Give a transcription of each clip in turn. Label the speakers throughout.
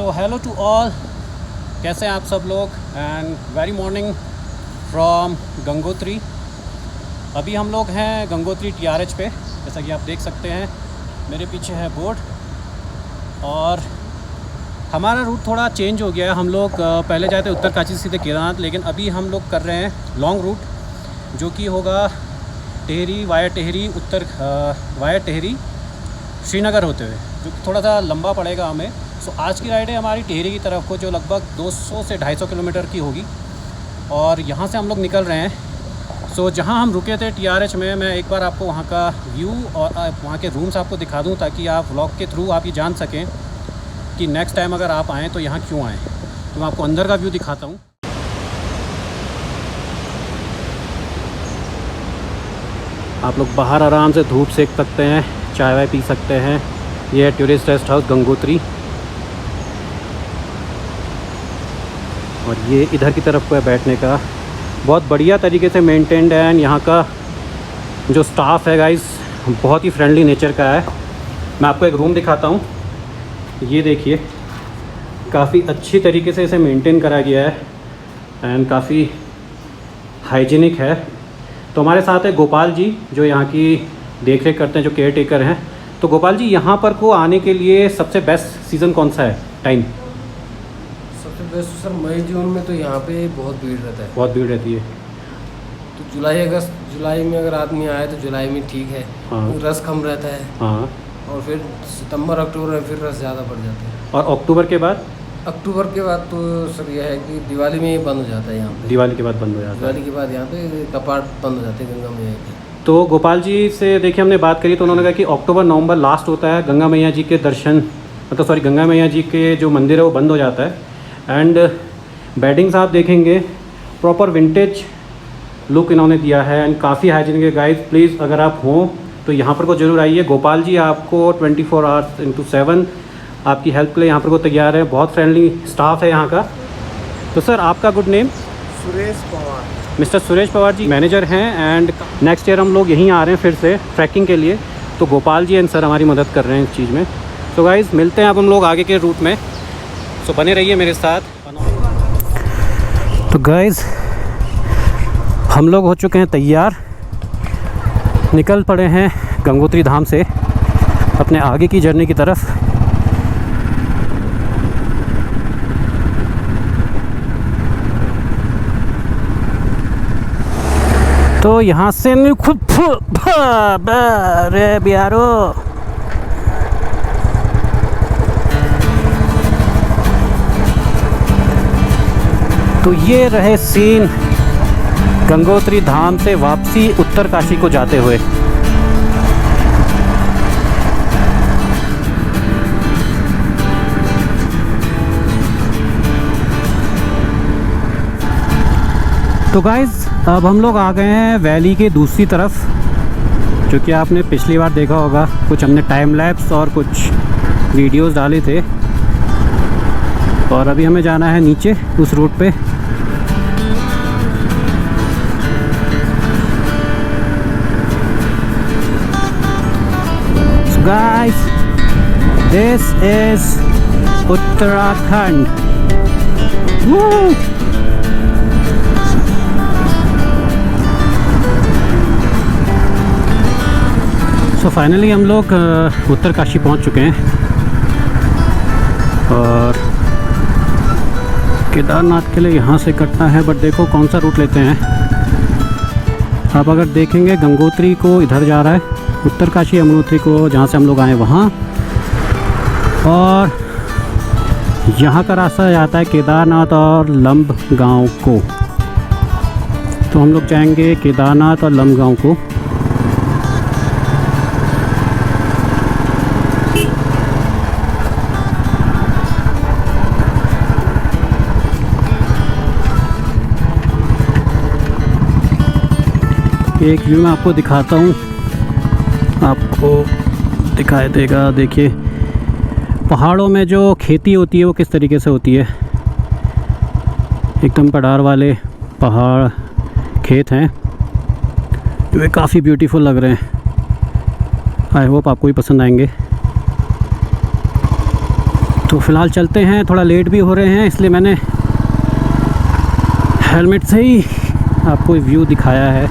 Speaker 1: So hello to all, कैसे हैं आप सब लोग। And very morning from Gangotri. अभी हम लोग हैं गंगोत्री TRH पे, जैसा कि आप देख सकते हैं मेरे पीछे है बोर्ड। और हमारा रूट थोड़ा चेंज हो गया है। हम लोग पहले जाते उत्तरकाशी से सीधे केदारनाथ, लेकिन अभी हम लोग कर रहे हैं लॉन्ग रूट, जो कि होगा टेहरी वाया टेहरी श्रीनगर होते हुए, जो कि थोड़ा सा लंबा पड़ेगा हमें। सो आज की राइड है हमारी टेहरी की तरफ को, जो लगभग 200 से 250 किलोमीटर की होगी। और यहाँ से हम लोग निकल रहे हैं। सो जहाँ हम रुके थे TRH में, मैं एक बार आपको वहाँ का व्यू और वहाँ के रूम्स आपको दिखा दूँ, ताकि आप व्लॉग के थ्रू आप ये जान सकें कि नेक्स्ट टाइम अगर आप आएँ तो यहाँ क्यों आएँ। तो मैं आपको अंदर का व्यू दिखाता हूँ। आप लोग बाहर आराम से धूप सेक सकते हैं, चाय वाय पी सकते हैं। ये है टूरिस्ट रेस्ट हाउस गंगोत्री, और ये इधर की तरफ को है बैठने का। बहुत बढ़िया तरीके से मेंटेन्ड है। एंड यहाँ का जो स्टाफ है गाइस, बहुत ही फ्रेंडली नेचर का है। मैं आपको एक रूम दिखाता हूँ। ये देखिए, काफ़ी अच्छी तरीके से इसे मेंटेन करा गया है एंड काफ़ी हाइजीनिक है। तो हमारे साथ है गोपाल जी, जो यहाँ की देख रेख करते हैं, जो केयर टेकर हैं। तो गोपाल जी, यहाँ पर को आने के लिए सबसे बेस्ट सीज़न कौन सा है, टाइम?
Speaker 2: सबसे बेस्ट सर मई जून में तो यहाँ पे बहुत भीड़ रहता है।
Speaker 1: बहुत भीड़ रहती है।
Speaker 2: तो जुलाई में अगर आदमी आए तो जुलाई में ठीक है।
Speaker 1: हाँ।
Speaker 2: रस कम रहता है।
Speaker 1: हाँ।
Speaker 2: और फिर सितंबर अक्टूबर में फिर रस ज़्यादा बढ़ जाता है।
Speaker 1: और अक्टूबर के बाद?
Speaker 2: अक्टूबर के बाद तो सर यह है कि दिवाली में ही बंद हो जाता है यहाँ पे।
Speaker 1: दिवाली के बाद बंद हो जाता है।
Speaker 2: दिवाली के बाद यहाँ पे कपाट बंद हो जाते हैं गंगा मैया के।
Speaker 1: तो गोपाल जी से देखिए हमने बात करी, तो उन्होंने कहा कि अक्टूबर नवंबर लास्ट होता है, गंगा मैया जी के दर्शन, मतलब सॉरी, गंगा मैया जी के जो मंदिर है वो बंद हो जाता है। एंड बेडिंग्स आप देखेंगे, प्रॉपर विंटेज लुक इन्होंने दिया है एंड काफ़ी हाइजीनिक है। गाइस प्लीज़, अगर आप हों तो यहाँ पर को जरूर आइए। गोपाल जी आपको 24 आवर्स इंटू 7 आपकी हेल्प के लिए यहाँ पर को तैयार है। बहुत फ्रेंडली स्टाफ है यहाँ का। तो सर, आपका good name?
Speaker 2: Suresh Pawar.
Speaker 1: Mister Suresh Pawar ji manager हैं। एंड नेक्स्ट ईयर हम लोग यहीं आ रहे हैं फिर से ट्रैकिंग के लिए। तो गोपाल जी एंड सर हमारी मदद कर रहे हैं इस चीज़ में। तो गाइज़, मिलते हैं अब हम लोग आगे के रूट में। सो बने रहिए मेरे साथ। तो गाइज़, हम लोग हो चुके हैं तैयार, निकल पड़े हैं गंगोत्री धाम से अपने आगे की जर्नी की तरफ। तो यहाँ से रे बिहारो, तो ये रहे सीन गंगोत्री धाम से वापसी उत्तरकाशी को जाते हुए। तो गाइज़, अब हम लोग आ गए हैं वैली के दूसरी तरफ, जो कि आपने पिछली बार देखा होगा। कुछ हमने टाइम लैप्स और कुछ वीडियोस डाले थे। और अभी हमें जाना है नीचे उस रूट पे। So guys, this is Uttarakhand. Woo! तो फाइनली हम लोग उत्तरकाशी पहुंच चुके हैं और केदारनाथ के लिए यहाँ से कटना है। बट देखो कौन सा रूट लेते हैं। आप अगर देखेंगे, गंगोत्री को इधर जा रहा है, उत्तरकाशी यमुनोत्री को जहाँ से हम लोग आए वहाँ, और यहाँ का रास्ता जाता है केदारनाथ और लंब गाँव को। तो हम लोग जाएंगे केदारनाथ और लंब गाँव को। एक व्यू मैं आपको दिखाता हूँ, आपको दिखाई देगा। देखिए, पहाड़ों में जो खेती होती है वो किस तरीके से होती है। एकदम पठार वाले पहाड़ खेत हैं, जो ये काफ़ी ब्यूटीफुल लग रहे हैं। आई होप आपको भी पसंद आएंगे। तो तो फ़िलहाल चलते हैं, थोड़ा लेट भी हो रहे हैं इसलिए मैंने हेलमेट से ही आपको व्यू दिखाया है।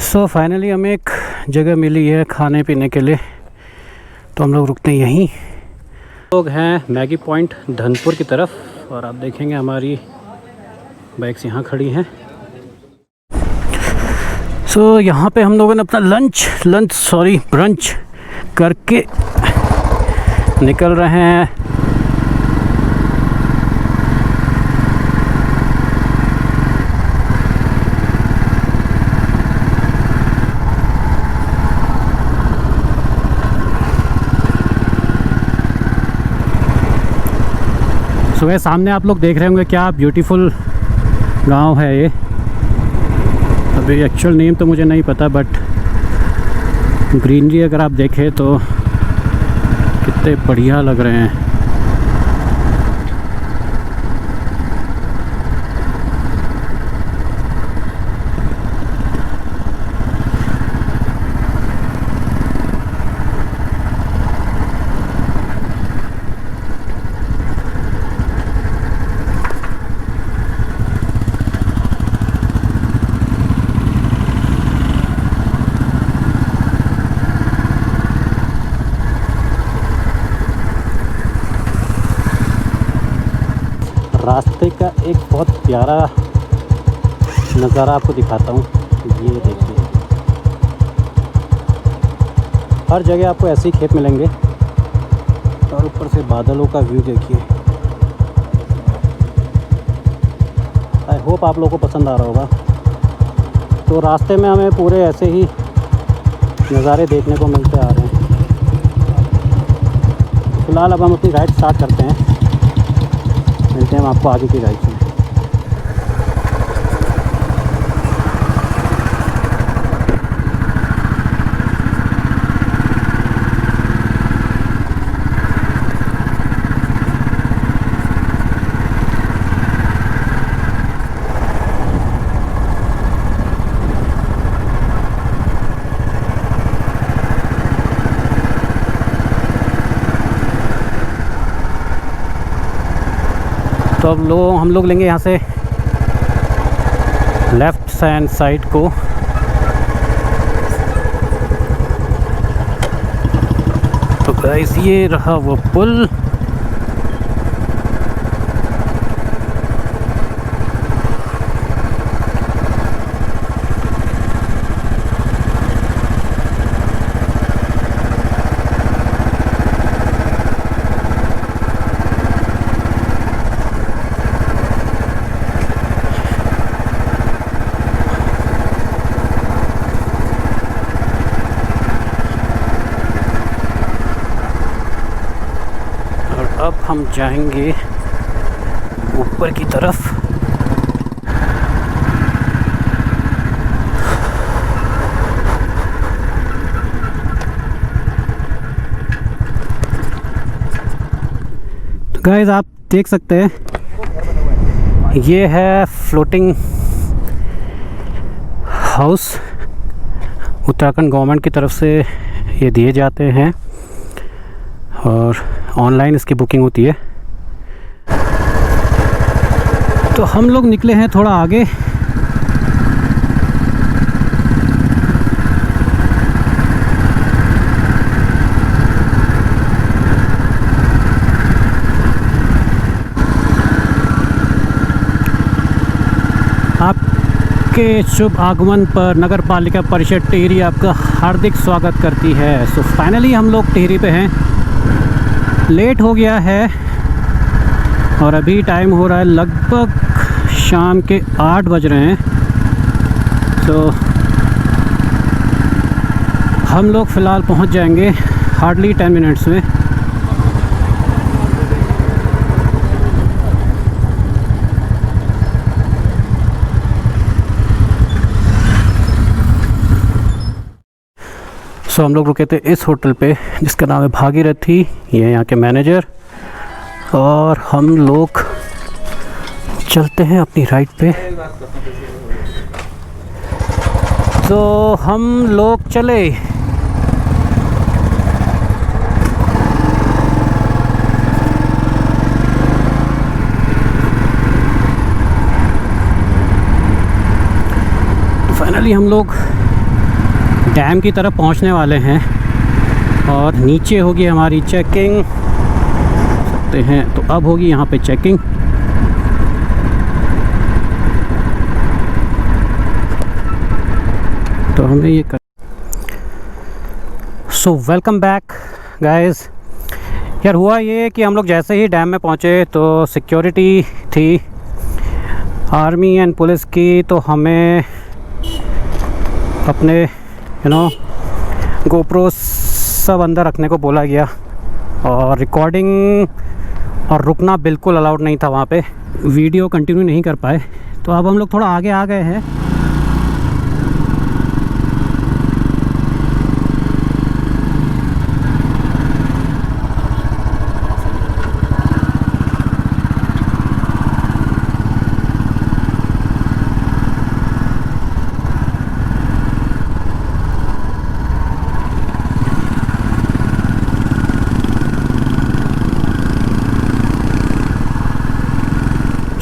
Speaker 1: सो फाइनली हमें एक जगह मिली है खाने पीने के लिए, तो हम लोग रुकते हैं यहीं। लोग हैं मैगी पॉइंट धनपुर की तरफ, और आप देखेंगे हमारी बाइक्स यहाँ खड़ी हैं। सो यहाँ पे हम लोगों ने अपना ब्रंच करके निकल रहे हैं। सुबह सामने आप लोग देख रहे होंगे, क्या ब्यूटीफुल गांव है ये। अभी एक्चुअल नेम तो मुझे नहीं पता, बट ग्रीनरी अगर आप देखें तो कितने बढ़िया लग रहे हैं। रास्ते का एक बहुत प्यारा नज़ारा आपको दिखाता हूँ। ये देखिए, हर जगह आपको ऐसे ही खेत मिलेंगे, और ऊपर से बादलों का व्यू देखिए। आई होप आप लोगों को पसंद आ रहा होगा। तो रास्ते में हमें पूरे ऐसे ही नज़ारे देखने को मिलते आ रहे हैं। फ़िलहाल अब हम अपनी राइड स्टार्ट करते हैं, मिलते हैं हम आपको आगे की राइड में। तो अब हम लोग लेंगे यहाँ से लेफ़्ट हैंड साइड को। तो गाइस ये रहा वो पुल। अब हम जाएंगे ऊपर की तरफ। तो गाइस आप देख सकते हैं, ये है फ्लोटिंग हाउस। उत्तराखंड गवर्नमेंट की तरफ से ये दिए जाते हैं, और ऑनलाइन इसकी बुकिंग होती है। तो हम लोग निकले हैं थोड़ा आगे। आपके शुभ आगमन पर नगर पालिका परिषद टिहरी आपका हार्दिक स्वागत करती है। सो फाइनली हम लोग टिहरी पे हैं। लेट हो गया है और अभी टाइम हो रहा है लगभग शाम के 8 बज रहे हैं। तो हम लोग फ़िलहाल पहुंच जाएंगे हार्डली 10 मिनट्स में। सो हम लोग रुके थे इस होटल पे जिसका नाम है भागीरथी। ये यहाँ के मैनेजर और हम लोग चलते हैं अपनी राइड पे। तो हम लोग चले। फाइनली हम लोग डैम की तरफ पहुंचने वाले हैं और नीचे होगी हमारी चेकिंग सकते हैं। तो अब होगी यहाँ पे चेकिंग। तो हमें ये कर सो वेलकम बैक गाइस। यार हुआ ये कि हम लोग जैसे ही डैम में पहुँचे तो सिक्योरिटी थी आर्मी एंड पुलिस की, तो हमें अपने गोप्रो सब अंदर रखने को बोला गया और रिकॉर्डिंग और रुकना बिल्कुल अलाउड नहीं था वहाँ पे। वीडियो कंटिन्यू नहीं कर पाए। तो अब हम लोग थोड़ा आगे आ गए हैं।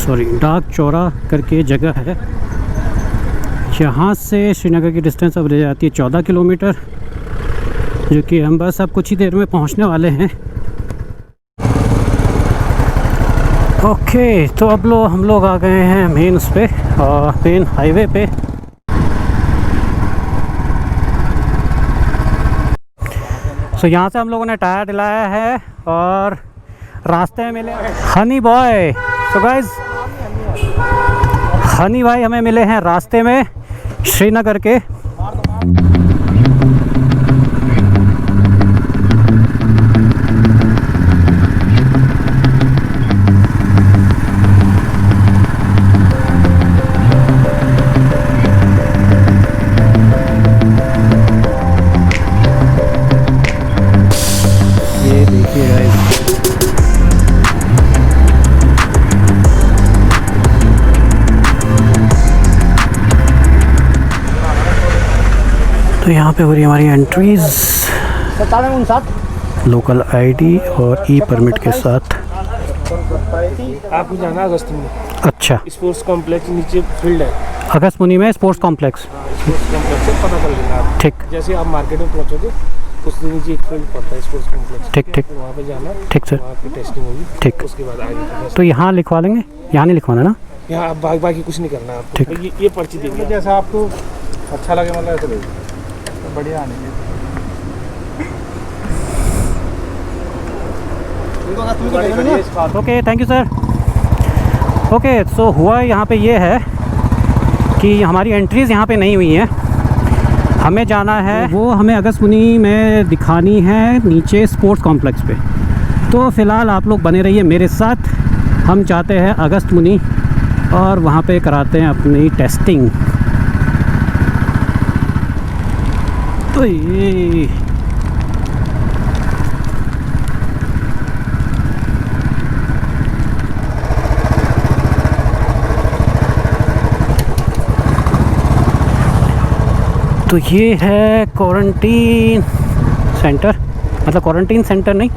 Speaker 1: सॉरी, डाक चौरा करके जगह है। यहाँ से श्रीनगर की डिस्टेंस अब रह जाती है 14 किलोमीटर, जो कि हम बस अब कुछ ही देर में पहुँचने वाले हैं। ओके, तो अब हम लोग आ गए हैं मेन उस पे मेन हाईवे पे। सो यहाँ से हम लोगों ने टायर दिलाया है और रास्ते में मिले Honey boy. So guys, Honey भाई हमें मिले हैं रास्ते में श्रीनगर के। ये देखिए गाइस, तो यहाँ पे हो रही हमारी एंट्रीज लोकल आईडी और ई परमिट के साथ।
Speaker 2: आपको जाना अगस्त में।
Speaker 1: अच्छा,
Speaker 2: स्पोर्ट्स कॉम्प्लेक्स नीचे फील्ड है।
Speaker 1: अगस्त मुनी में स्पोर्ट्स कॉम्प्लेक्स।
Speaker 2: स्पोर्ट्स कॉम्प्लेक्स से पता कर लेना आप।
Speaker 1: ठीक,
Speaker 2: जैसे आप मार्केट में पहुँचोगे उसके नीचे एक फील्ड पड़ता है स्पोर्ट्स कॉम्प्लेक्स।
Speaker 1: ठीक ठीक,
Speaker 2: वहाँ पे जाना।
Speaker 1: ठीक सर,
Speaker 2: वहाँ पे टेस्टिंग होगी।
Speaker 1: ठीक।
Speaker 2: उसके बाद आगे
Speaker 1: तो यहाँ लिखवा लेंगे, यहाँ नहीं लिखवाना ना?
Speaker 2: यहाँ आप बाकी कुछ नहीं करना है आपको।
Speaker 1: ठीक।
Speaker 2: ये पर्ची देखिए, जैसा आपको अच्छा लगे मतलब ऐसे ले बढ़िया आने।
Speaker 1: Okay, thank you sir. Okay, so हुआ यहाँ पे ये है कि हमारी एंट्रीज़ यहाँ पे नहीं हुई हैं। हमें जाना है, वो हमें अगस्त मुनी में दिखानी है नीचे स्पोर्ट्स कॉम्प्लेक्स पे। तो फ़िलहाल आप लोग बने रहिए मेरे साथ। हम जाते हैं अगस्त मुनी और वहाँ पे कराते हैं अपनी टेस्टिंग। तो ये तो ये है क्वारंटीन सेंटर, मतलब क्वारंटीन सेंटर नहीं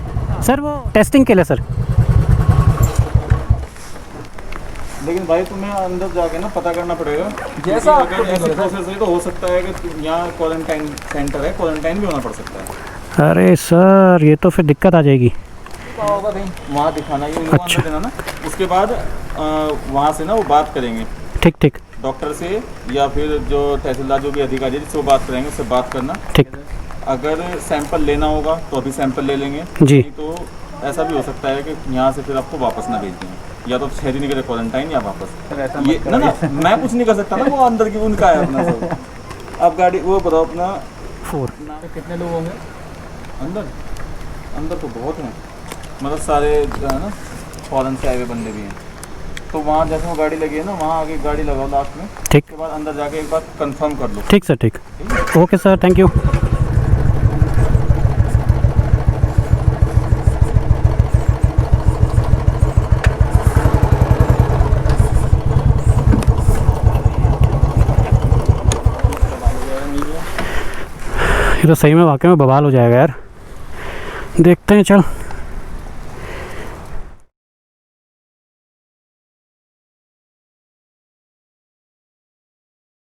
Speaker 1: सर, वो टेस्टिंग के लिए सर।
Speaker 3: लेकिन भाई तुम्हें अंदर जाके ना पता करना पड़ेगा।
Speaker 2: जैसा
Speaker 3: अगर ऐसा प्रोसेस है तो हो सकता है कि यहाँ क्वारंटाइन सेंटर है, क्वारंटाइन भी होना पड़ सकता है।
Speaker 1: अरे सर, ये तो फिर दिक्कत आ जाएगी।
Speaker 3: होगा भाई, वहाँ दिखाना ये उनको
Speaker 1: अच्छा।
Speaker 3: अंदर देना ना। उसके बाद वहाँ से ना वो बात करेंगे
Speaker 1: ठीक ठीक
Speaker 3: डॉक्टर से, या फिर जो तहसीलदार जो भी अधिकारी है जिससे वो बात करेंगे उससे बात करना।
Speaker 1: ठीक।
Speaker 3: अगर सैंपल लेना होगा तो अभी सैंपल ले लेंगे
Speaker 1: जी।
Speaker 3: नहीं तो ऐसा भी हो सकता है कि यहाँ से फिर आपको वापस ना भेज दें, या तो ठहरी नहीं करे क्वारंटाइन या वापस। ये ना मैं कुछ नहीं कर सकता ना, वो अंदर की उनका है अपना सब। आप गाड़ी वो बताओ अपना
Speaker 1: 4।
Speaker 2: कितने लोग होंगे
Speaker 3: अंदर? अंदर तो बहुत हैं, मतलब सारे जो है ना फॉरेन से आए हुए बंदे भी हैं। तो वहाँ जैसे वो गाड़ी लगी है ना, वहाँ आगे गाड़ी लगाओ लास्ट में।
Speaker 1: ठीक।
Speaker 3: उसके बाद अंदर जाके एक बार कंफर्म कर लो।
Speaker 1: ठीक सर, ठीक। Okay sir, thank you. तो सही में वाकई में बवाल हो जाएगा यार। देखते हैं, चल।